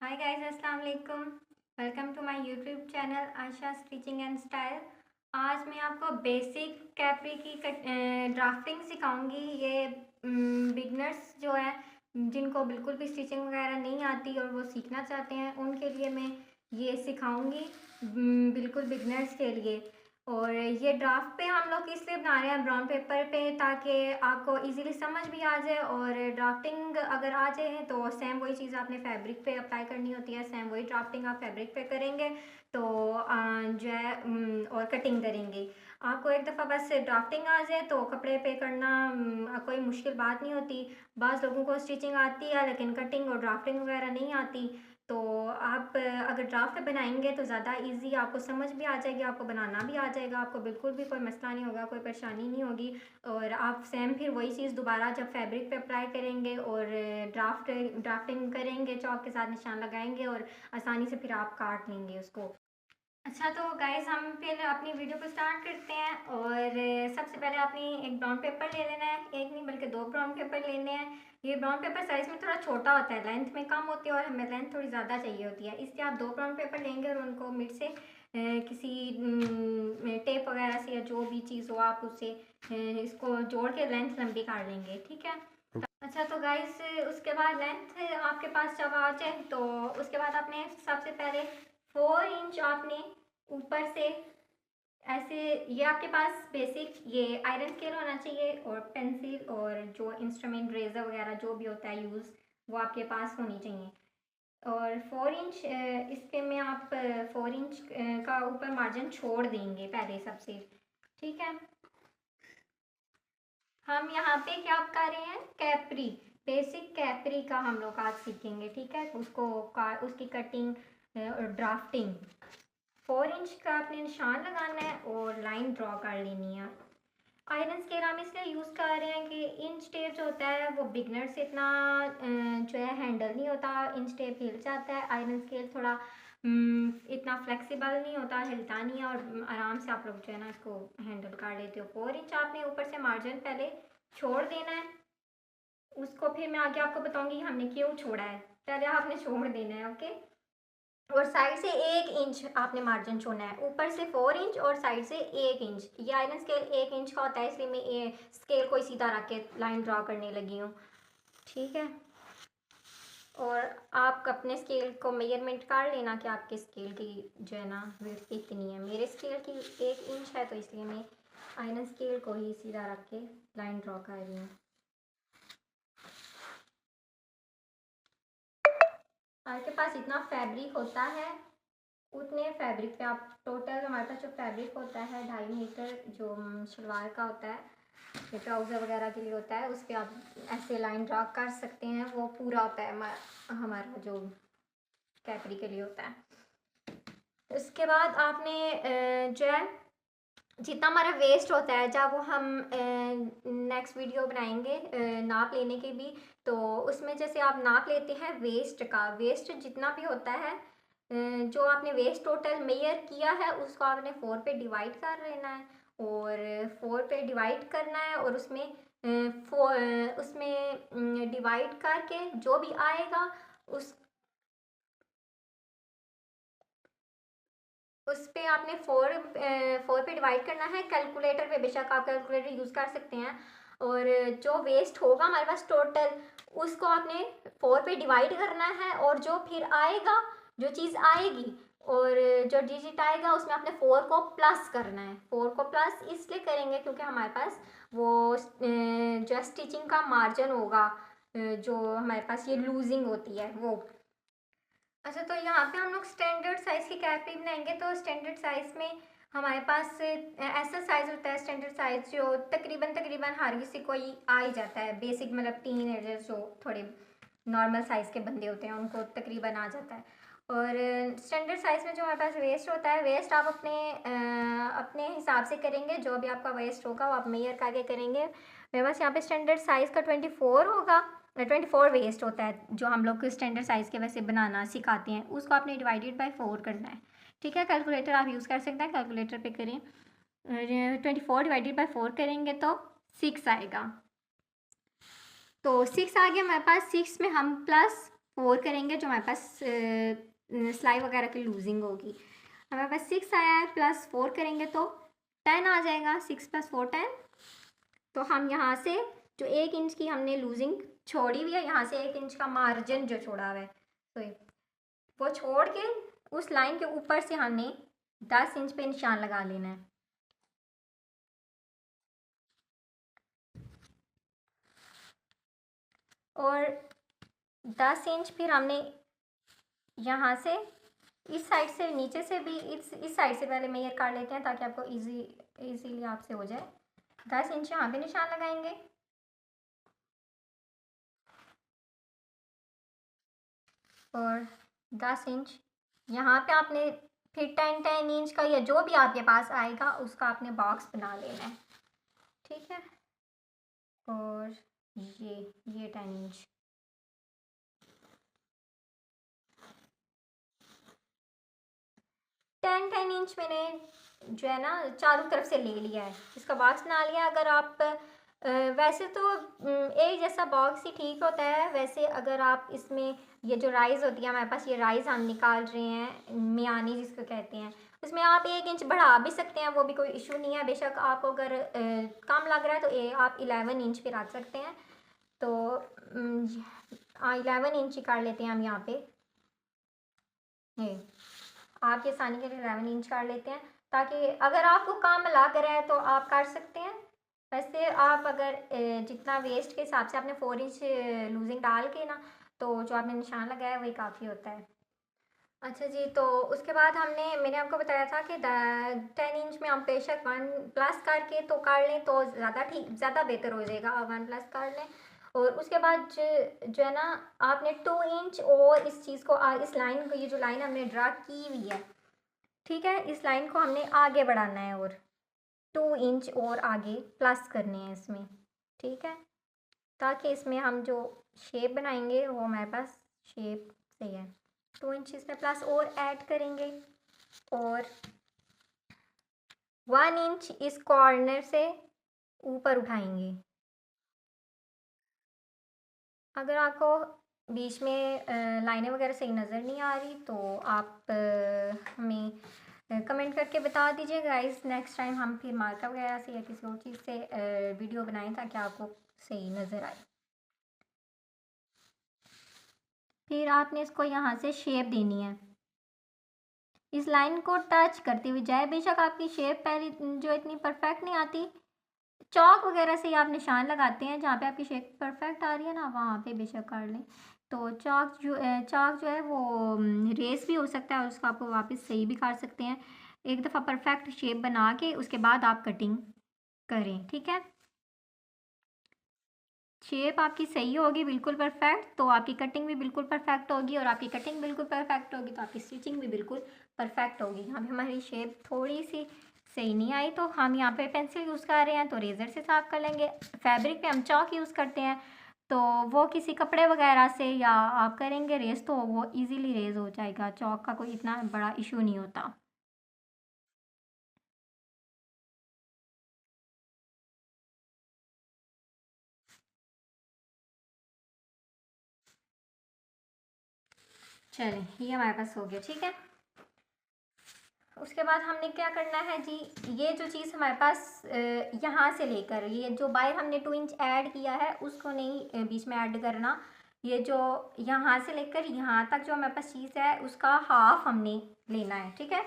हाय guys, अस्सलाम वालेकुम। Welcome to my YouTube channel Ayesha stitching and style. आज मैं आपको बेसिक कैपरी की ड्राफ्टिंग सिखाऊंगी। ये बिगनर्स जो है, जिनको बिल्कुल भी स्टिचिंग वगैरह नहीं आती और वो सीखना चाहते हैं, उनके लिए मैं ये सिखाऊंगी, बिल्कुल बिगनर्स के लिए। और ये ड्राफ्ट पे हम लोग इसलिए बना रहे हैं ब्राउन पेपर पे, ताकि आपको इजीली समझ भी आ जाए। और ड्राफ्टिंग अगर आ जाए तो सेम वही चीज़ आपने फैब्रिक पे अप्लाई करनी होती है, सेम वही ड्राफ्टिंग आप फैब्रिक पे करेंगे तो जो है और कटिंग करेंगे। आपको एक दफ़ा बस ड्राफ्टिंग आ जाए तो कपड़े पे करना कोई मुश्किल बात नहीं होती। बाज़ लोगों को स्टिचिंग आती है लेकिन कटिंग और ड्राफ्टिंग वगैरह नहीं आती। तो आप अगर ड्राफ्ट बनाएंगे तो ज़्यादा इजी, आपको समझ भी आ जाएगी, आपको बनाना भी आ जाएगा, आपको बिल्कुल भी कोई मसला नहीं होगा, कोई परेशानी नहीं होगी। और आप सेम फिर वही चीज़ दोबारा जब फैब्रिक पे अप्लाई करेंगे और ड्राफ्टिंग करेंगे, चौक के साथ निशान लगाएंगे और आसानी से फिर आप काट लेंगे उसको। अच्छा, तो गाइस हम फिर अपनी वीडियो को स्टार्ट करते हैं। और सबसे पहले आपने एक ब्राउन पेपर ले लेना है, एक नहीं बल्कि दो ब्राउन पेपर लेने हैं। ये ब्राउन पेपर साइज़ में थोड़ा छोटा होता है, लेंथ में कम होती है और हमें लेंथ थोड़ी ज़्यादा चाहिए होती है, इसलिए आप दो ब्राउन पेपर लेंगे और उनको मिड से किसी टेप वगैरह से या जो भी चीज़ हो आप उससे इसको जोड़ के लेंथ लंबी काट लेंगे, ठीक है। अच्छा, तो गाइस उसके बाद लेंथ आपके पास जब आ जाए तो उसके बाद आपने सबसे पहले 4 इंच आपने ऊपर से ऐसे, ये आपके पास बेसिक ये आयरन स्केल होना चाहिए और पेंसिल और जो इंस्ट्रूमेंट रेजर वगैरह जो भी होता है यूज़, वो आपके पास होनी चाहिए। और 4 इंच इस पे में आप 4 इंच का ऊपर मार्जिन छोड़ देंगे पहले सबसे, ठीक है। हम यहाँ पे क्या कर रहे हैं, कैपरी, बेसिक कैपरी का हम लोग आज सीखेंगे, ठीक है। उसकी कटिंग और ड्राफ्टिंग। 4 इंच का आपने निशान लगाना है और लाइन ड्रॉ कर लेनी है। आयरन स्केल हम इसलिए यूज़ कर रहे हैं कि इंच टेप जो होता है वो बिगनर से इतना जो है हैंडल नहीं होता, इंच टेप हिल जाता है। आयरन स्केल थोड़ा इतना फ्लेक्सिबल नहीं होता, हिलता नहीं है और आराम से आप लोग जो है ना इसको हैंडल कर लेते हो। 4 इंच आपने ऊपर से मार्जिन पहले छोड़ देना है, उसको फिर मैं आगे आपको बताऊंगी हमने क्यों छोड़ा है, पहले आपने छोड़ देना है, ओके। और साइड से 1 इंच आपने मार्जिन छोड़ना है, ऊपर से 4 इंच और साइड से 1 इंच। ये आयरन स्केल 1 इंच का होता है, इसलिए मैं ये स्केल को सीधा रख के लाइन ड्रॉ करने लगी हूँ, ठीक है। और आप अपने स्केल को मेजरमेंट कर लेना कि आपके स्केल की जो है ना विड्थ कितनी है। मेरे स्केल की 1 इंच है तो इसलिए मैं आयरन स्केल को ही सीधा रख के लाइन ड्रॉ कर रही हूँ। आपके पास इतना फैब्रिक होता है, उतने फैब्रिक पे आप टोटल, हमारे पास जो फैब्रिक होता है 2.5 मीटर, जो शलवार का होता है, ये ट्राउज़र वगैरह के लिए होता है, उस पर आप ऐसे लाइन ड्रा कर सकते हैं, वो पूरा होता है हमारा जो कैपरी के लिए होता है। उसके बाद आपने जो है जितना हमारा वेस्ट होता है, जब वो हम नेक्स्ट वीडियो बनाएंगे नाप लेने के भी, तो उसमें जैसे आप नाप लेते हैं वेस्ट का, वेस्ट जितना भी होता है जो आपने वेस्ट टोटल मेजर किया है उसको आपने 4 पे डिवाइड कर लेना है। और 4 पे डिवाइड करना है और उसमें डिवाइड करके जो भी आएगा उस पे आपने 4 पे डिवाइड करना है। कैलकुलेटर पे बेशक आप कैलकुलेटर यूज़ कर सकते हैं। और जो वेस्ट होगा हमारे पास टोटल, उसको आपने 4 पे डिवाइड करना है और जो फिर आएगा, जो चीज़ आएगी और जो डिजिट आएगा उसमें आपने 4 को प्लस करना है। 4 को प्लस इसलिए करेंगे क्योंकि हमारे पास वो जो स्टिचिंग का मार्जिन होगा, जो हमारे पास ये लूजिंग होती है वो। अच्छा, तो यहाँ पे हम लोग स्टैंडर्ड साइज़ की कैप भी बनाएंगे। तो स्टैंडर्ड साइज़ में हमारे पास ऐसा साइज़ होता है, स्टैंडर्ड साइज़ जो तकरीबन तकरीबन हर किसी को ही आ ही जाता है। बेसिक मतलब टीन एजर्स जो थोड़े नॉर्मल साइज़ के बंदे होते हैं उनको तकरीबन आ जाता है। और स्टैंडर्ड साइज़ में जो हमारे पास वेस्ट होता है, वेस्ट आप अपने हिसाब से करेंगे, जो भी आपका वेस्ट होगा वो आप मेजर करके करेंगे। मेरे पास यहाँ पे स्टैंडर्ड साइज़ का 24 होगा, 24 वेस्ट होता है, जो हम लोग स्टैंडर्ड साइज़ के वैसे बनाना सिखाते हैं, उसको आपने डिवाइडेड बाय 4 करना है, ठीक है। कैलकुलेटर आप यूज़ कर सकते हैं, कैलकुलेटर पे करें। 24 डिवाइडेड बाय 4 करेंगे तो 6 आएगा। तो 6 आ गया हमारे पास। 6 में हम प्लस 4 करेंगे जो हमारे पास सिलाई वगैरह की लूजिंग होगी। हमारे पास 6 आया है, प्लस 4 करेंगे तो 10 आ जाएगा। 6 + 4 10। तो हम यहाँ से जो 1 इंच की हमने लूजिंग छोड़ी हुई है, यहाँ से 1 इंच का मार्जिन जो छोड़ा हुआ है, तो वो छोड़ के उस लाइन के ऊपर से हमने 10 इंच पे निशान लगा लेना है। और 10 इंच फिर हमने यहाँ से इस साइड से, नीचे से भी, इस साइड से पहले मेजर कर लेते हैं ताकि आपको इजीली आपसे हो जाए। 10 इंच यहाँ पे निशान लगाएंगे और 10 इंच यहाँ पे आपने फिर 10 इंच का या जो भी आपके पास आएगा उसका आपने बॉक्स बना लेना है, ठीक है। और ये 10 इंच, टेन इंच मैंने जो है ना चारों तरफ से ले लिया है, इसका बॉक्स बना लिया। अगर आप वैसे तो एक जैसा बॉक्स ही ठीक होता है। वैसे अगर आप इसमें ये जो राइस होती है, हमारे पास ये राइस हम निकाल रहे हैं, मियानी जिसको कहते हैं, उसमें आप 1 इंच बढ़ा भी सकते हैं, वो भी कोई इशू नहीं है। बेशक आपको अगर कम लग रहा है तो आप 11 इंच पे रख सकते हैं। तो 11 इंच ही कर लेते हैं हम यहाँ पे। ये आपके आसानी के लिए 11 इंच कर लेते हैं, ताकि अगर आपको कम लग रहा है तो आप कर सकते हैं। वैसे आप अगर जितना वेस्ट के हिसाब से आपने 4 इंच लूजिंग डाल के ना, तो जो आपने निशान लगाया है वही काफ़ी होता है। अच्छा जी, तो उसके बाद मैंने आपको बताया था कि 10 इंच में हम बेशक 1+ करके तो कर लें तो ज़्यादा बेहतर हो जाएगा। 1+ कर लें और उसके बाद जो है ना आपने 2 इंच और इस चीज़ को, इस लाइन को, ये जो लाइन हमने ड्रा की हुई है, ठीक है, इस लाइन को हमने आगे बढ़ाना है और 2 इंच और आगे प्लस करने हैं इसमें, ठीक है, ताकि इसमें हम जो शेप बनाएंगे वो हमारे पास शेप सही है। 2 इंच इसमें प्लस और ऐड करेंगे और 1 इंच इस कॉर्नर से ऊपर उठाएंगे। अगर आपको बीच में लाइनें वगैरह सही नज़र नहीं आ रही तो आप हमें कमेंट करके बता दीजिए गाइस। नेक्स्ट टाइम हम फिर मार्कर वगैरह से या किसी और चीज़ से वीडियो बनाएं ताकि आपको सही नज़र आए। फिर आपने इसको यहाँ से शेप देनी है, इस लाइन को टच करते हुए जाए। बेशक आपकी शेप पहले जो इतनी परफेक्ट नहीं आती, चौक वगैरह से आप निशान लगाते हैं, जहाँ पे आपकी शेप परफेक्ट आ रही है ना वहाँ पे बेशक कर लें। तो चौक जो है वो रेस भी हो सकता है और उसको आपको वापस सही भी कर सकते हैं। एक दफ़ा परफेक्ट शेप बना के उसके बाद आप कटिंग करें, ठीक है। शेप आपकी सही होगी बिल्कुल परफेक्ट, तो आपकी कटिंग भी बिल्कुल परफेक्ट होगी, और आपकी कटिंग बिल्कुल परफेक्ट होगी तो आपकी स्टिचिंग भी बिल्कुल परफेक्ट होगी। यहाँ पे हमारी शेप थोड़ी सी सही नहीं आई तो हम यहाँ पे पेंसिल यूज़ कर रहे हैं, तो रेज़र से साफ कर लेंगे। फैब्रिक पे हम चॉक यूज़ करते हैं, तो वो किसी कपड़े वगैरह से या आप करेंगे रेज़ तो वो ईज़िली रेज़ हो जाएगा। चॉक का कोई इतना बड़ा इशू नहीं होता। चलें, ये हमारे पास हो गया, ठीक है। उसके बाद हमने क्या करना है जी, ये जो चीज़ हमारे पास यहाँ से लेकर, ये जो बाहर हमने 2 इंच ऐड किया है उसको नहीं बीच में ऐड करना। ये जो यहाँ से लेकर यहाँ तक जो हमारे पास चीज़ है उसका हाफ हमने लेना है, ठीक है।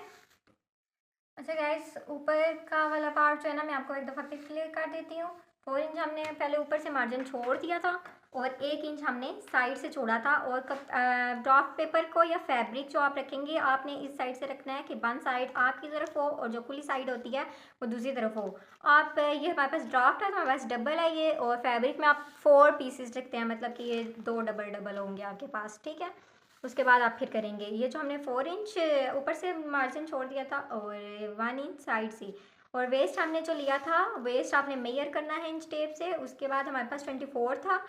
अच्छा गाइस, ऊपर का वाला पार्ट जो है ना मैं आपको एक दफ़ा फिर क्लियर कर देती हूँ। 4 इंच हमने पहले ऊपर से मार्जिन छोड़ दिया था और 1 इंच हमने साइड से छोड़ा था। और ड्राफ्ट पेपर को या फैब्रिक जो आप रखेंगे आपने इस साइड से रखना है कि वन साइड आपकी तरफ हो और जो खुली साइड होती है वो दूसरी तरफ हो। आप ये हमारे पास ड्राफ्ट है तो हमारे पास डबल है ये, और फैब्रिक में आप 4 पीसेस रखते हैं, मतलब कि ये 2 डबल डबल होंगे आपके पास, ठीक है। उसके बाद आप फिर करेंगे ये जो हमने 4 इंच ऊपर से मार्जिन छोड़ दिया था और 1 इंच साइड से, और वेस्ट हमने जो लिया था वेस्ट आपने मेजर करना है इंच टेप से। उसके बाद हमारे पास 24 था,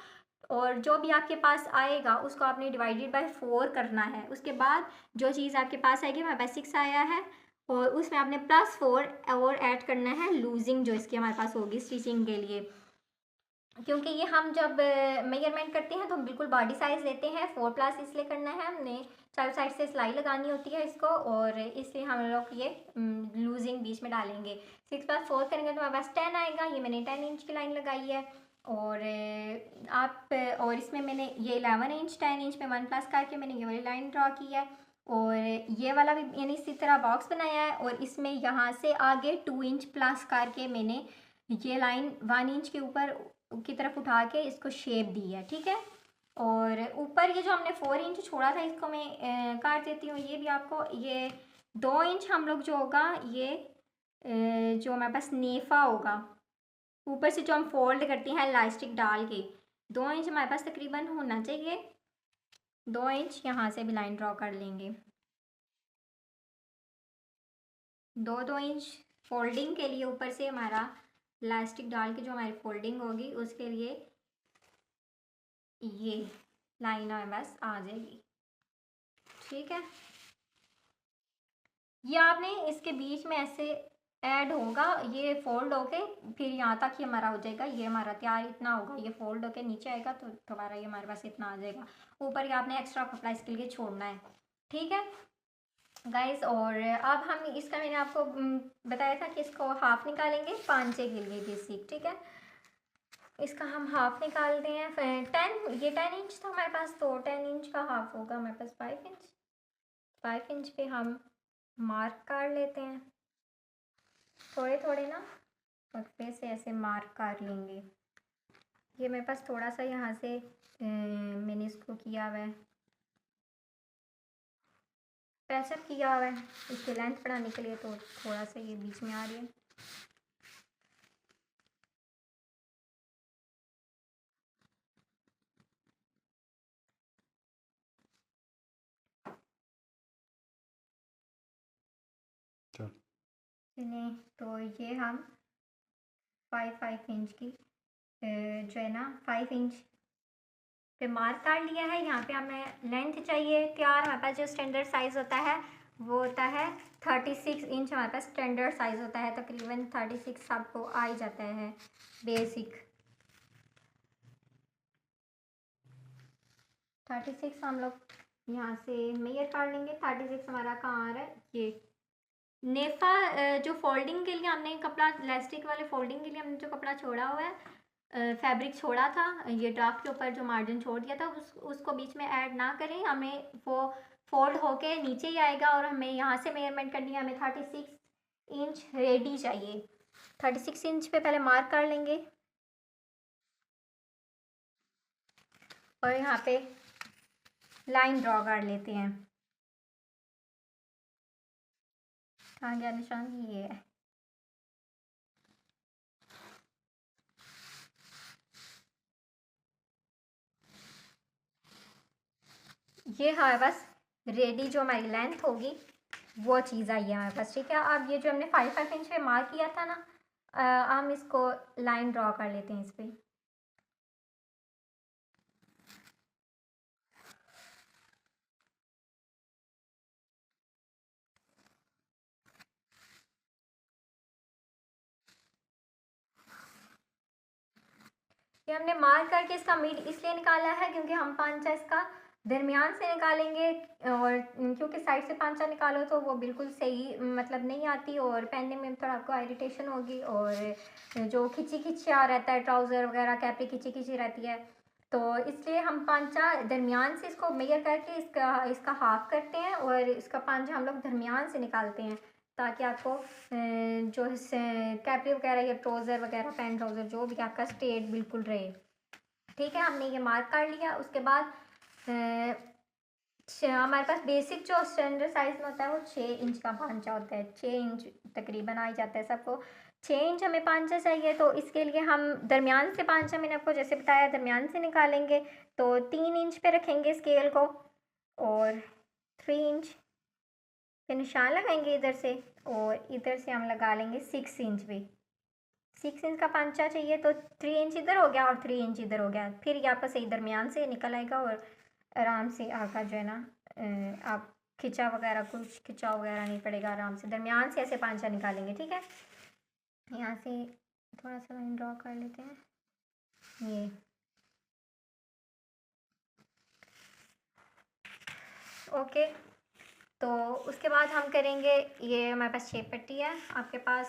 और जो भी आपके पास आएगा उसको आपने डिवाइडेड बाय 4 करना है। उसके बाद जो चीज़ आपके पास आएगी, हमारे पास 6 आया है, और उसमें आपने +4 और ऐड करना है लूजिंग जो इसकी हमारे पास होगी स्टिचिंग के लिए। क्योंकि ये हम जब मेजरमेंट करते हैं तो हम बिल्कुल बॉडी साइज़ लेते हैं 4+ इसलिए करना है हमने, चारों साइड से सिलाई लगानी होती है इसको, और इसलिए हम लोग ये लूजिंग बीच में डालेंगे। 6+4 करेंगे तो हमारे पास 10 आएगा। ये मैंने 10 इंच की लाइन लगाई है। और और इसमें मैंने ये 11 इंच 10 इंच में 1+ करके मैंने ये वाली लाइन ड्रॉ की है। और ये वाला भी यानी इसी तरह बॉक्स बनाया है, और इसमें यहाँ से आगे 2 इंच प्लस करके मैंने ये लाइन 1 इंच के ऊपर की तरफ उठा के इसको शेप दी है, ठीक है। और ऊपर ये जो हमने 4 इंच छोड़ा था इसको मैं काट देती हूँ। ये भी आपको ये 2 इंच हम लोग जो होगा ये जो हमारे पास नेफा होगा ऊपर से जो हम फोल्ड करते हैं इलास्टिक डाल के, 2 इंच हमारे पास तकरीबन होना चाहिए। 2 इंच यहाँ से भी लाइन ड्रॉ कर लेंगे। 2 इंच फोल्डिंग के लिए ऊपर से हमारा इलास्टिक डाल के जो हमारी फोल्डिंग होगी उसके लिए ये लाइन हमारे पास आ जाएगी, ठीक है। ये आपने इसके बीच में ऐसे ऐड होगा, ये फोल्ड होके फिर यहाँ तक ही हमारा हो जाएगा। ये हमारा तैयार इतना होगा, ये फोल्ड होके नीचे आएगा तो दोबारा ये हमारे पास इतना आ जाएगा। ऊपर ये आपने एक्स्ट्रा कपड़ा इसके लिए छोड़ना है, ठीक है गाइस। और अब हम इसका मैंने आपको बताया था कि इसको हाफ निकालेंगे पांचे के लिए बेसिक, ठीक है। इसका हम हाफ निकालते हैं। 10 ये 10 इंच था हमारे पास, तो 10 इंच का हाफ होगा हमारे पास 5 इंच। 5 इंच पे हम मार्क कर लेते हैं, थोड़े थोड़े ना वक्फे से ऐसे मार्क कर लेंगे। ये मेरे पास थोड़ा सा यहाँ से मैंने इसको किया हुआ है, प्रेशर किया हुआ है इसकी लेंथ बढ़ाने के लिए, तो थोड़ा सा ये बीच में आ रही है। नहीं तो ये हम 5 इंच की जो है ना 5 इंच पे मार्क कर लिया है। यहाँ पे हमें लेंथ चाहिए तैयार। हमारे पास जो स्टैंडर्ड साइज़ होता है वो होता है 36 इंच। हमारे पास स्टैंडर्ड साइज़ होता है, तकरीबन 36 आपको आ ही जाता है बेसिक। 36 हम लोग यहाँ से मेजर कर लेंगे। 36 हमारा कहाँ आ रहा है, ये नेफा जो फोल्डिंग के लिए हमने कपड़ा इलास्टिक वाले फोल्डिंग के लिए हमने जो कपड़ा छोड़ा हुआ है, फैब्रिक छोड़ा था, ये ड्राफ्ट के ऊपर जो मार्जिन छोड़ दिया था उसको बीच में ऐड ना करें। हमें वो फोल्ड होके नीचे ही आएगा, और हमें यहाँ से मेजरमेंट करनी है। हमें 36 इंच रेडी चाहिए। 36 इंच पे पहले मार्क कर लेंगे, और यहाँ पे लाइन ड्रॉ कर लेते हैं। कहाँ गया निशान, ये है। ये हमारे पास रेडी जो हमारी लेंथ होगी वो चीज़ आई है हमारे पास, ठीक है। अब ये जो हमने 5 इंच पे मार्क किया था ना, हम इसको लाइन ड्रॉ कर लेते हैं इस पर। ये हमने मार्क करके इसका मिड इसलिए निकाला है क्योंकि हम पांचा इसका दरमियान से निकालेंगे, और क्योंकि साइड से पांचा निकालो तो वो बिल्कुल सही मतलब नहीं आती, और पहनने में थोड़ा आपको इरिटेशन होगी, और जो खिंची खिंचा रहता है ट्राउज़र वगैरह कैपरी खिंची खिंची रहती है। तो इसलिए हम पांचा दरमियान से इसको मेजर करके इसका इसका हाफ करते हैं, और इसका पांचा हम लोग दरमियान से निकालते हैं, ताकि आपको जो कैपरी वगैरह या ट्राउज़र वगैरह पैंट ट्राउज़र जो भी आपका स्ट्रेट बिल्कुल रहे, ठीक है। हमने ये मार्क कर लिया। उसके बाद हमारे पास बेसिक जो स्टैंडर्ड साइज में होता है वो 6 इंच का पांचा होता है। 6 इंच तकरीबन आ ही जाता है सबको। 6 इंच हमें पांचा चाहिए, तो इसके लिए हम दरमियान से पांचा, मैंने आपको जैसे बताया दरमियान से निकालेंगे, तो 3 इंच पे रखेंगे स्केल को, और 3 इंच पे निशान लगाएंगे इधर से, और इधर से हम लगा लेंगे 6 इंच पे। 6 इंच का पांचा चाहिए, तो 3 इंच इधर हो गया और 3 इंच इधर हो गया। फिर यहाँ पर सही दरमियान से निकल आएगा, और आराम से आपका जो है ना आप खिंचा वगैरह कुछ खिंचाव वगैरह नहीं पड़ेगा, आराम से दरमियान से ऐसे पांचा निकालेंगे, ठीक है। यहाँ से थोड़ा सा लाइन ड्रॉ कर लेते हैं, ये ओके। तो उसके बाद हम करेंगे, ये हमारे पास शेप पट्टी है, आपके पास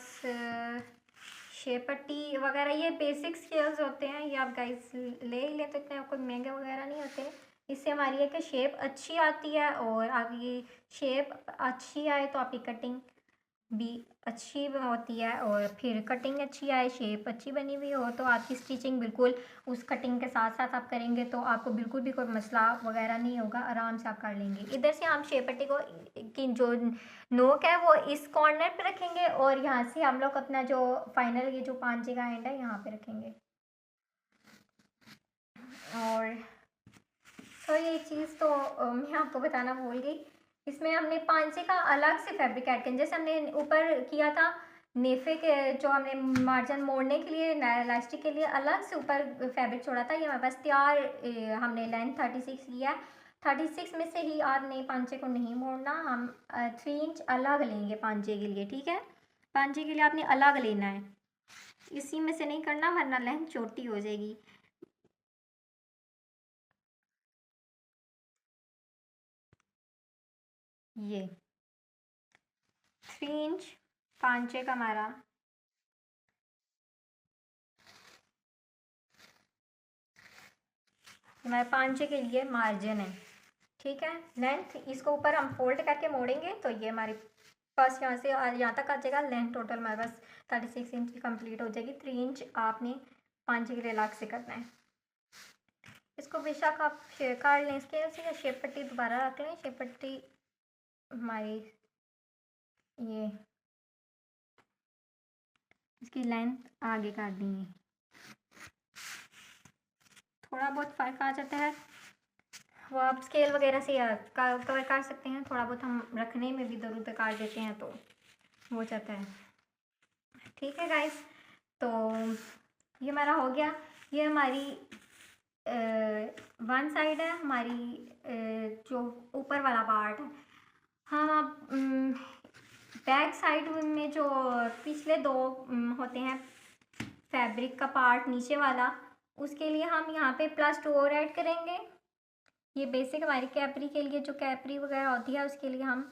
शेप पट्टी वगैरह ये बेसिक स्केल्स होते हैं, ये आप गाइस ले ही लें तो इतने कोई महंगे वगैरह नहीं होते। इससे हमारी है कि शेप अच्छी आती है, और आपकी शेप अच्छी आए तो आपकी कटिंग भी अच्छी होती है, और फिर कटिंग अच्छी आए, शेप अच्छी बनी हुई हो तो आपकी स्टिचिंग बिल्कुल उस कटिंग के साथ साथ आप करेंगे तो आपको बिल्कुल भी कोई मसला वगैरह नहीं होगा, आराम से आप कर लेंगे। इधर से हम शेप पट्टी को की जो नोक है वो इस कॉर्नर पे रखेंगे, और यहाँ से हम लोग अपना जो फाइनल ये जो पांचे का एंड है यहाँ पे रखेंगे। और तो ये चीज़ तो मैं आपको बताना भूल गई, इसमें हमने पांचे का अलग से फैब्रिक ऐड किया, जैसे हमने ऊपर किया था नेफे के जो हमने मार्जिन मोड़ने के लिए इलास्टिक के लिए अलग से ऊपर फैब्रिक छोड़ा था, ये हमारे पास तैयार हमने लेंथ 36 लिया है। 36 में से ही आपने पांचे को नहीं मोड़ना, हम 3 इंच अलग लेंगे पांचे के लिए, ठीक है। पांचे के लिए आपने अलग लेना है, इसी में से नहीं करना वरना लेंथ छोटी हो जाएगी। ये 3 इंच पांचे का हमारा हमारे पांचे के लिए मार्जिन है, ठीक है। लेंथ इसको ऊपर हम फोल्ड करके मोड़ेंगे तो ये हमारे पास यहाँ से यहाँ तक आ जाएगा। लेंथ टोटल हमारे पास 36 इंच की कंप्लीट हो जाएगी। 3 इंच आपने पांचे के लिए अलग से करना है। इसको बेशक आप काट लें इसके या शेप पट्टी दोबारा रख लें। शेप पट्टी हमारी ये इसकी लेंथ आगे काट देंगे, थोड़ा बहुत फ़र्क आ जाता है वो आप स्केल वगैरह से कवर कर सकते हैं, थोड़ा बहुत हम रखने में भी इधर उधर काट देते हैं तो हो जाता है, ठीक है गाइस। तो ये हमारा हो गया। ये हमारी वन साइड है, हमारी जो ऊपर वाला पार्ट है। हम अब बैक साइड में जो पिछले दो होते हैं फैब्रिक का पार्ट नीचे वाला, उसके लिए हम यहाँ पे +2 और ऐड करेंगे। ये बेसिक हमारी कैपरी के लिए जो कैपरी वगैरह होती है उसके लिए हम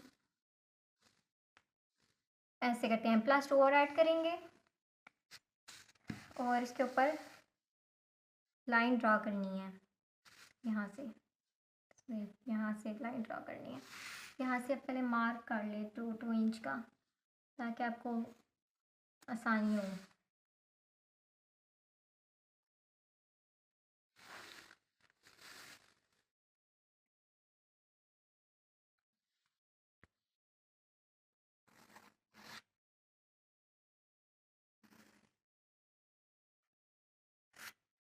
ऐसे करते हैं, +2 और ऐड करेंगे और इसके ऊपर लाइन ड्रा करनी है। यहाँ से एक लाइन ड्रा करनी है। यहाँ से आप पहले मार्क कर ले 2 इंच का, ताकि आपको आसानी हो।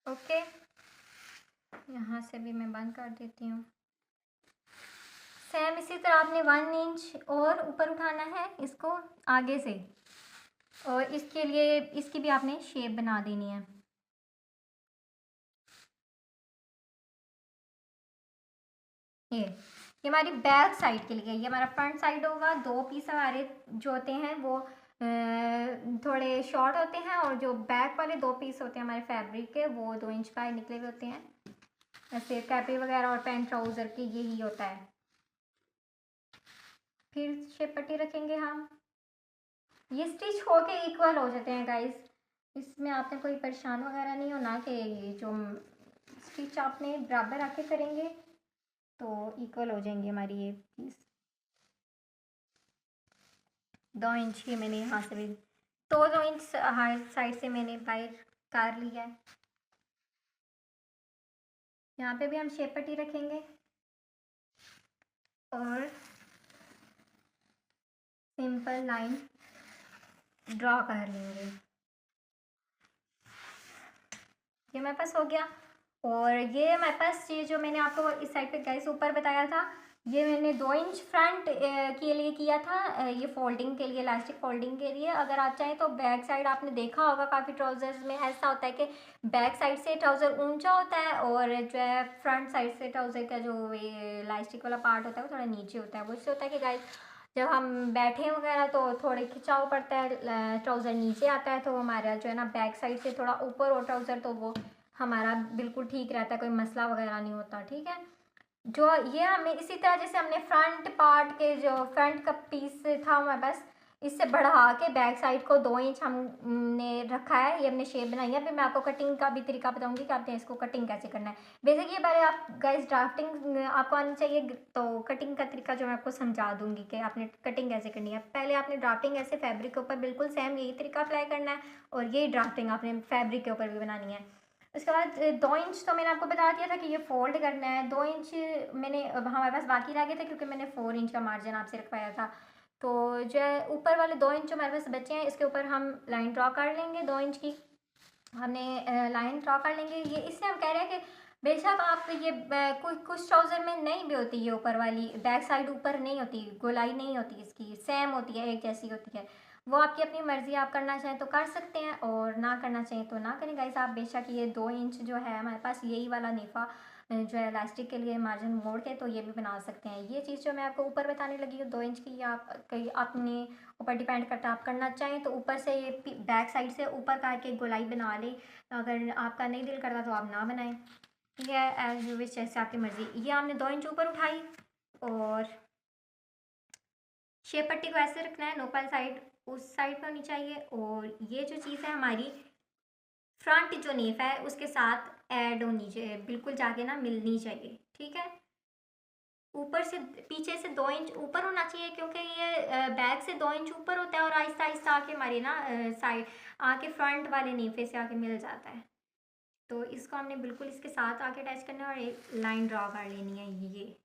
ओके, यहाँ से भी मैं बंद कर देती हूँ। सेम इसी तरह आपने 1 इंच और ऊपर उठाना है इसको आगे से, और इसके लिए इसकी भी आपने शेप बना देनी है। ये हमारी बैक साइड के लिए, ये हमारा फ्रंट साइड होगा। 2 पीस हमारे जो होते हैं वो थोड़े शॉर्ट होते हैं, और जो बैक वाले 2 पीस होते हैं हमारे फैब्रिक के वो 2 इंच का निकले हुए होते हैं। ऐसे कैपरी वगैरह और पैंट ट्राउज़र की यही होता है। फिर शेप पट्टी रखेंगे हम। ये स्टिच होके इक्वल हो जाते हैं गाइस, इसमें आपने कोई परेशान वगैरह नहीं होना कि ये जो स्टिच आपने बराबर आके करेंगे तो इक्वल हो जाएंगे हमारी ये पीस। 2 इंच की मैंने यहाँ से भी 2 इंच हाई साइड से मैंने बाहर कर लिया है। यहाँ पे भी हम शेप पट्टी रखेंगे और सिंपल लाइन ड्रॉ कर लेंगे। ये मेरे पास हो गया। और ये मेरे पास ये जो मैंने आपको इस साइड पे गाइस ऊपर बताया था, ये मैंने 2 इंच फ्रंट के लिए किया था, ये फोल्डिंग के लिए, इलास्टिक फोल्डिंग के लिए। अगर आप चाहें तो बैक साइड आपने देखा होगा काफ़ी ट्राउज़र्स में ऐसा होता है कि बैक साइड से ट्राउज़र ऊंचा होता है और जो है फ्रंट साइड से ट्राउज़र का जो ये इलास्टिक वाला पार्ट होता है वो थोड़ा नीचे होता है। वो इससे होता है कि गाइस जब हम बैठे वगैरह तो थोड़े खिंचाव पड़ता है, ट्राउज़र नीचे आता है, तो हमारा जो है ना बैक साइड से थोड़ा ऊपर हो ट्राउज़र, तो वो हमारा बिल्कुल ठीक रहता है, कोई मसला वगैरह नहीं होता। ठीक है, जो ये हमें इसी तरह जैसे हमने फ्रंट पार्ट के जो फ्रंट का पीस था हमारे पास, इससे बढ़ा के बैक साइड को 2 इंच हमने रखा है, ये हमने शेप बनाई है। फिर मैं आपको कटिंग का भी तरीका बताऊंगी कि आपने इसको कटिंग कैसे करना है। बेसिक ये पहले आप गाइस ड्राफ्टिंग आपको आनी चाहिए, तो कटिंग का तरीका जो मैं आपको समझा दूंगी कि आपने कटिंग कैसे करनी है। पहले आपने ड्राफ्टिंग ऐसे फैब्रिक के ऊपर बिल्कुल सेम यही तरीका अप्लाई करना है, और यही ड्राफ्टिंग आपने फैब्रिक के ऊपर भी बनानी है। उसके बाद 2 इंच तो मैंने आपको बता दिया था कि ये फोल्ड करना है। 2 इंच मैंने हमारे पास बाकी रह गए थे क्योंकि मैंने 4 इंच का मार्जिन आपसे रखवाया था। तो जो है ऊपर वाले 2 इंच जो हमारे पास बचे हैं, इसके ऊपर हम लाइन ड्रॉ कर लेंगे 2 इंच की। हमने लाइन ड्रॉ कर लेंगे। ये इसलिए हम कह रहे हैं कि बेशक आप ये कुछ कुछ ट्राउज़र में नहीं भी होती, ये ऊपर वाली बैक साइड ऊपर नहीं होती, गोलाई नहीं होती, इसकी सेम होती है, एक जैसी होती है। वो आपकी अपनी मर्ज़ी, आप करना चाहें तो कर सकते हैं और ना करना चाहें तो ना करें गाइस। आप बेशक ये 2 इंच जो है हमारे पास यही वाला नेफा जो है इलास्टिक के लिए मार्जिन मोड़ के तो ये भी बना सकते हैं। ये चीज़ जो मैं आपको ऊपर बताने लगी हूँ 2 इंच की, या आप कहीं अपने ऊपर डिपेंड करता है। आप करना चाहें तो ऊपर से ये बैक साइड से ऊपर करके गोलाई बना लें, अगर आपका नहीं दिल करता तो आप ना बनाएं। ठीक है, एज यू विश, जैसे आपकी मर्ज़ी। ये हमने 2 इंच ऊपर उठाई और शेप पट्टी को ऐसे रखना है, नोपल साइड उस साइड पर होनी चाहिए, और ये जो चीज़ है हमारी फ्रंट जो नेफ है उसके साथ ऐड होनी चाहिए, बिल्कुल जाके ना मिलनी चाहिए। ठीक है, ऊपर से पीछे से 2 इंच ऊपर होना चाहिए, क्योंकि ये बैक से 2 इंच ऊपर होता है और आहिस्ता आहिस्ता आके हमारी ना साइड आके फ्रंट वाले नेफे से आके मिल जाता है। तो इसको हमने बिल्कुल इसके साथ आके अटैच करना है और एक लाइन ड्रॉ कर लेनी है।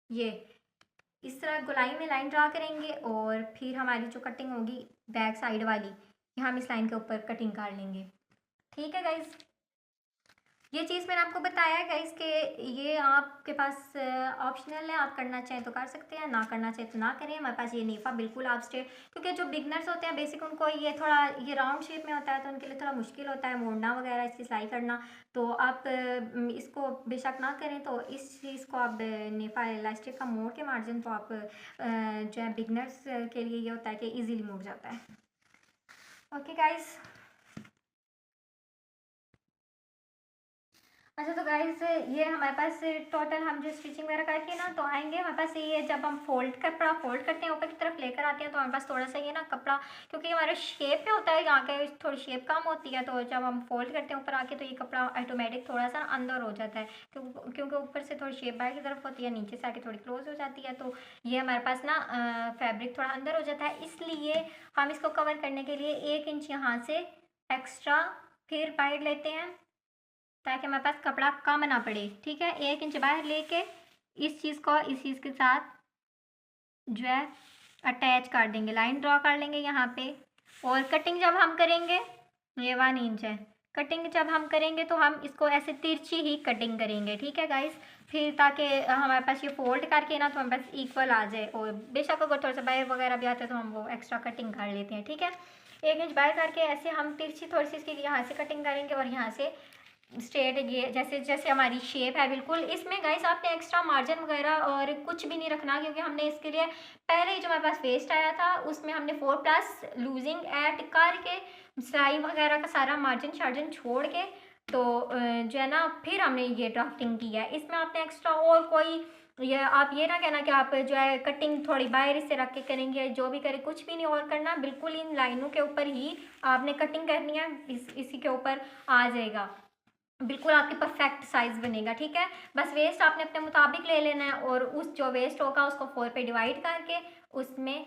ये इस तरह गोलाई में लाइन ड्रा करेंगे और फिर हमारी जो कटिंग होगी बैक साइड वाली, यहाँ हम इस लाइन के ऊपर कटिंग कर लेंगे। ठीक है गाइज, ये चीज़ मैंने आपको बताया है गाइस कि ये आपके पास ऑप्शनल है, आप करना चाहें तो कर सकते हैं, ना करना चाहें तो ना करें। हमारे पास ये नेफा बिल्कुल आप स्ट्रेट, क्योंकि जो बिगनर्स होते हैं बेसिक उनको ये थोड़ा ये राउंड शेप में होता है तो उनके लिए थोड़ा मुश्किल होता है मोड़ना वगैरह, इसकी सिलाई करना। तो आप इसको बेशक ना करें, तो इस चीज़ को आप नेफा इलास्टिक का मोड़ के मार्जिन तो आप जो है बिगनर्स के लिए ये होता है कि ईजिली मोड़ जाता है। ओके गाइस, अच्छा तो गाइस ये हमारे पास टोटल हम जो स्टिचिंग वगैरह करके ना तो आएंगे हमारे पास ये, जब हम कपड़ा फोल्ड करते हैं ऊपर की तरफ लेकर आते हैं तो हमारे पास थोड़ा सा ये ना कपड़ा, क्योंकि हमारे शेप में होता है यहाँ के थोड़ी शेप कम होती है, तो जब हम फोल्ड करते हैं ऊपर आके तो ये कपड़ा ऑटोमेटिक थोड़ा सा अंदर हो जाता है, क्योंकि ऊपर से थोड़ी शेप बाहर की तरफ होती है, नीचे से आके थोड़ी क्लोज हो जाती है, तो ये हमारे पास ना फैब्रिक थोड़ा अंदर हो जाता है। इसलिए हम इसको कवर करने के लिए 1 इंच यहाँ से एक्स्ट्रा फिर बाहर लेते हैं, ताकि हमारे पास कपड़ा कम ना पड़े। ठीक है, 1 इंच बाहर लेके इस चीज़ को इस चीज़ के साथ जो है अटैच कर देंगे, लाइन ड्रॉ कर लेंगे यहाँ पे। और कटिंग जब हम करेंगे, ये 1 इंच है, कटिंग जब हम करेंगे तो हम इसको ऐसे तिरछी ही कटिंग करेंगे। ठीक है गाइस, फिर ताकि हमारे पास ये फोल्ड करके ना तो हमारे पास इक्वल आ जाए, और बेशक अगर थोड़ा सा बाहर वगैरह भी आता है तो हम वो एक्स्ट्रा कटिंग कर लेते हैं। ठीक है, 1 इंच बाहर करके ऐसे हम तिरछी थोड़ी सी इसकी यहाँ से कटिंग करेंगे और यहाँ से स्ट्रेट, ये जैसे जैसे हमारी शेप है बिल्कुल। इसमें गाइस आपने एक्स्ट्रा मार्जिन वगैरह और कुछ भी नहीं रखना, क्योंकि हमने इसके लिए पहले ही जो हमारे पास वेस्ट आया था उसमें हमने 4+ लूजिंग ऐड करके सिलाई वगैरह का सारा मार्जिन शार्जिन छोड़ के तो जो है ना फिर हमने ये ड्राफ्टिंग की है। इसमें आपने एक्स्ट्रा और कोई ये आप ये ना कहना कि आप जो है कटिंग थोड़ी बाहर से रख के करेंगे, जो भी करें कुछ भी नहीं और करना, बिल्कुल इन लाइनों के ऊपर ही आपने कटिंग करनी है, इसी के ऊपर आ जाएगा, बिल्कुल आपकी परफेक्ट साइज बनेगा। ठीक है, बस वेस्ट आपने अपने मुताबिक ले लेना है और उस जो वेस्ट होगा उसको 4 पे डिवाइड करके उसमें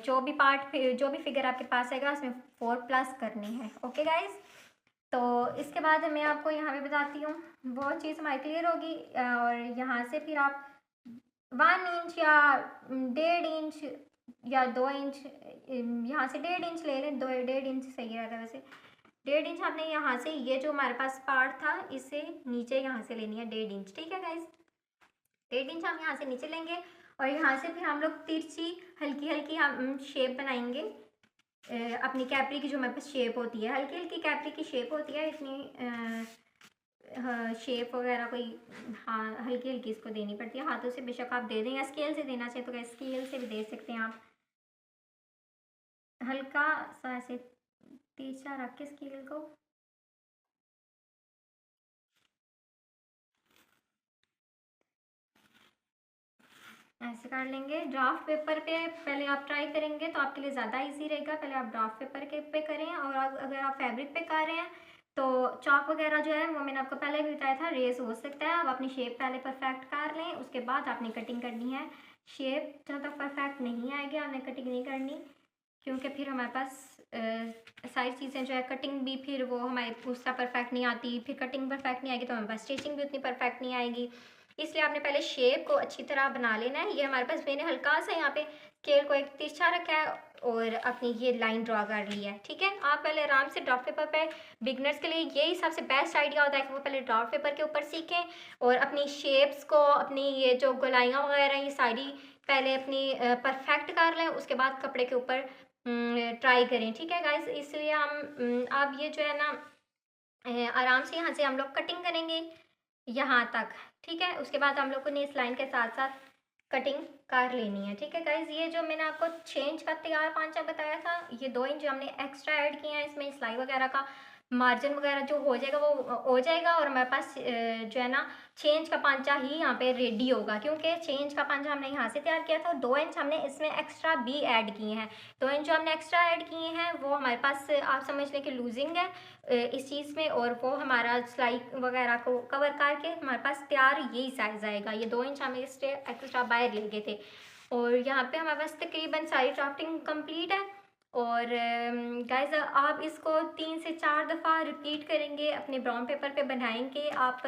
जो भी पार्ट जो भी फिगर आपके पास आएगा उसमें 4+ करनी है। ओके गाइज, तो इसके बाद मैं आपको यहाँ पे बताती हूँ, वो चीज़ हमारी क्लियर होगी। और यहाँ से फिर आप 1 इंच या 1.5 इंच या 2 इंच, यहाँ से 1.5 इंच ले लें, 1.5 इंच सही रहता है वैसे। 1.5 इंच आपने यहाँ से ये जो हमारे पास पार्ट था इसे नीचे यहाँ से लेनी है 1.5 इंच। ठीक है गाइज, 1.5 इंच हम यहाँ से नीचे लेंगे और यहाँ से फिर हम लोग तिरछी हल्की हल्की हम शेप बनाएंगे। अपनी कैपरी की जो हमारे पास शेप होती है, हल्की हल्की कैपरी की शेप होती है, इतनी शेप वगैरह कोई, हाँ हल्की हल्की इसको देनी पड़ती है। हाथों से बेशक आप दे दें या स्केल से देना चाहिए तो स्केल से भी दे सकते हैं आप, हल्का सा ऐसे तिरछा रख के स्केल को ऐसे कर लेंगे। ड्राफ्ट पेपर पे पहले आप ट्राई करेंगे तो आपके लिए ज़्यादा इजी रहेगा। पहले आप ड्राफ्ट पेपर के पे करें, और अगर आप फैब्रिक पे कर रहे हैं तो चॉक वगैरह जो है वो मैंने आपको पहले भी बताया था, रेस हो सकता है। आप अपनी शेप पहले परफेक्ट कर लें, उसके बाद आपने कटिंग करनी है। शेप जब तक परफेक्ट नहीं आएगी आपने कटिंग नहीं करनी, क्योंकि फिर हमारे पास सारी चीज़ें जो है कटिंग भी फिर वो हमारे उसका परफेक्ट नहीं आती, फिर कटिंग परफेक्ट नहीं आएगी तो हमारे पास स्टिचिंग भी उतनी परफेक्ट नहीं आएगी। इसलिए आपने पहले शेप को अच्छी तरह बना लेना है। ये हमारे पास मैंने हल्का सा यहाँ पे स्केल को एक तिरछा रखा है और अपनी ये लाइन ड्रॉ कर ली है। ठीक है, आप पहले आराम से ड्राफ्ट पेपर पे, बिगनर्स के लिए यही सबसे बेस्ट आइडिया होता है कि वो पहले ड्राफ्ट पेपर के ऊपर सीखें और अपनी शेप्स को, अपनी ये जो गोलाइयाँ वगैरह ये सारी पहले अपनी परफेक्ट कर लें, उसके बाद कपड़े के ऊपर ट्राई करें। ठीक है गाइस, इसलिए हम अब ये जो है ना आराम से यहाँ से हम लोग कटिंग करेंगे यहाँ तक। ठीक है, उसके बाद हम लोग को ने इस लाइन के साथ साथ कटिंग कर लेनी है। ठीक है गाइज, ये जो मैंने आपको 6 इंच का तैयार पांचा बताया था, ये 2 इंच हमने एक्स्ट्रा ऐड किए हैं इसमें। सिलाई वगैरह का मार्जिन वगैरह जो हो जाएगा वो हो जाएगा, और हमारे पास जो है ना 6 इंच का पांचा ही यहाँ पे रेडी होगा, क्योंकि 6 इंच का पांचा हमने यहाँ से तैयार किया था। 2 इंच हमने इसमें एक्स्ट्रा भी ऐड किए हैं। 2 इंच जो हमने एक्स्ट्रा ऐड किए हैं वो हमारे पास आप समझ लें कि लूजिंग है इस चीज़ में, और वो हमारा सिलाई वगैरह को कवर करके हमारे पास तैयार यही साइज़ आएगा। ये 2 इंच हमें एक्स्ट्रा बाहर ले गए थे, और यहाँ पे हमारे पास तकरीबन सारी ड्राफ्टिंग कंप्लीट है। और गाइज आप इसको 3 से 4 दफ़ा रिपीट करेंगे, अपने ब्राउन पेपर पे बनाएंगे। आप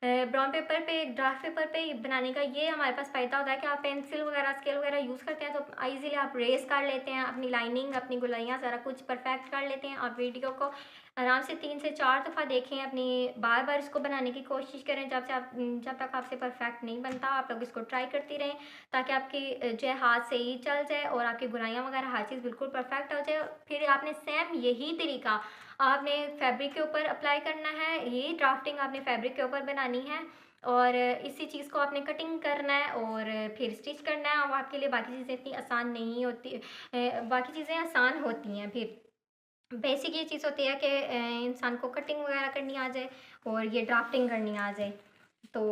ब्राउन पेपर पे, ड्राफ्ट पेपर पे बनाने का ये हमारे पास फ़ायदा होता है कि आप पेंसिल वगैरह, स्केल वगैरह यूज़ करते हैं तो ईजिली आप रेस कर लेते हैं, अपनी लाइनिंग, अपनी गोलाइयाँ सारा कुछ परफेक्ट कर लेते हैं। आप वीडियो को आराम से 3 से 4 दफ़ा देखें, अपनी बार बार इसको बनाने की कोशिश करें। जब तक आपसे परफेक्ट नहीं बनता आप लोग इसको ट्राई करती रहें, ताकि आपकी जो है हाथ सही चल जाए और आपकी गुनाइयाँ वगैरह हर चीज़ बिल्कुल परफेक्ट हो जाए। फिर आपने सेम यही तरीका आपने फैब्रिक के ऊपर अप्लाई करना है, यही ड्राफ्टिंग आपने फैब्रिक के ऊपर बनानी है, और इसी चीज़ को आपने कटिंग करना है और फिर स्टिच करना है। और आपके लिए बाकी चीज़ें इतनी आसान नहीं होती, बाकी चीज़ें आसान होती हैं। फिर बेसिक ये चीज़ होती है कि इंसान को कटिंग वगैरह करनी आ जाए और ये ड्राफ्टिंग करनी आ जाए। तो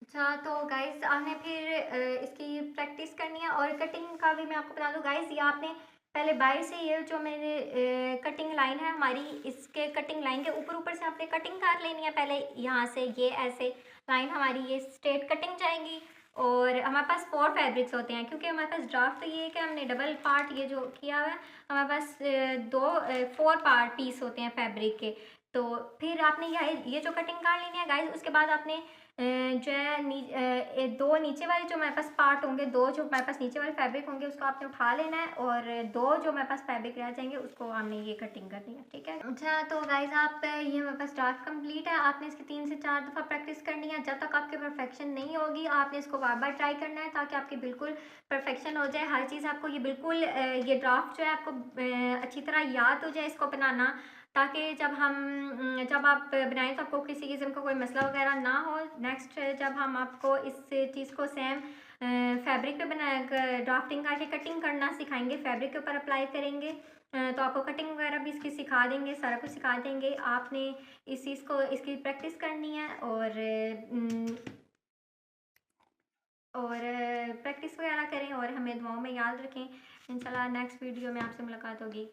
अच्छा, तो गाइस आपने फिर इसकी प्रैक्टिस करनी है। और कटिंग का भी मैं आपको बता दूँ गाइस, ये आपने पहले बाहर से ये जो मेरे कटिंग लाइन है हमारी, इसके कटिंग लाइन के ऊपर ऊपर से आपने कटिंग कर लेनी है। पहले यहाँ से ये ऐसे लाइन हमारी ये स्ट्रेट कटिंग जाएगी। और हमारे पास 4 फैब्रिक्स होते हैं, क्योंकि हमारे पास ड्राफ्ट ये है कि हमने डबल पार्ट ये जो किया हुआ है, हमारे पास 4 पार्ट पीस होते हैं फैब्रिक के। तो फिर आपने ये जो कटिंग कर लेनी है गाइस, उसके बाद आपने जो है दो नीचे वाले जो मेरे पास पार्ट होंगे, 2 जो मेरे पास नीचे वाले फैब्रिक होंगे उसको आपने उठा लेना है, और 2 जो मेरे पास फैब्रिक रह जाएंगे उसको हमने ये कटिंग करनी है। ठीक है, अच्छा तो गाइज आप ये मेरे पास ड्राफ्ट कंप्लीट है। आपने इसकी 3 से 4 दफ़ा प्रैक्टिस करनी है। जब तक आपके परफेक्शन नहीं होगी आपने इसको बार बार ट्राई करना है, ताकि आपकी बिल्कुल परफेक्शन हो जाए। हर चीज़ आपको ये बिल्कुल ये ड्राफ्ट जो है आपको अच्छी तरह याद हो जाए इसको बनाना, ताकि जब आप बनाएं तो आपको किसी किस्म का कोई मसला वगैरह ना हो। नेक्स्ट जब हम आपको इस चीज़ को सेम फैब्रिक पे बना ड्राफ्टिंग करके कटिंग करना सिखाएंगे, फैब्रिक के ऊपर अप्लाई करेंगे, तो आपको कटिंग वगैरह भी इसकी सिखा देंगे, सारा कुछ सिखा देंगे। आपने इस चीज़ को, इसकी प्रैक्टिस करनी है, और प्रैक्टिस वगैरह करें और हमें दुआओं में याद रखें। इंशाल्लाह नेक्स्ट वीडियो में आपसे मुलाकात होगी।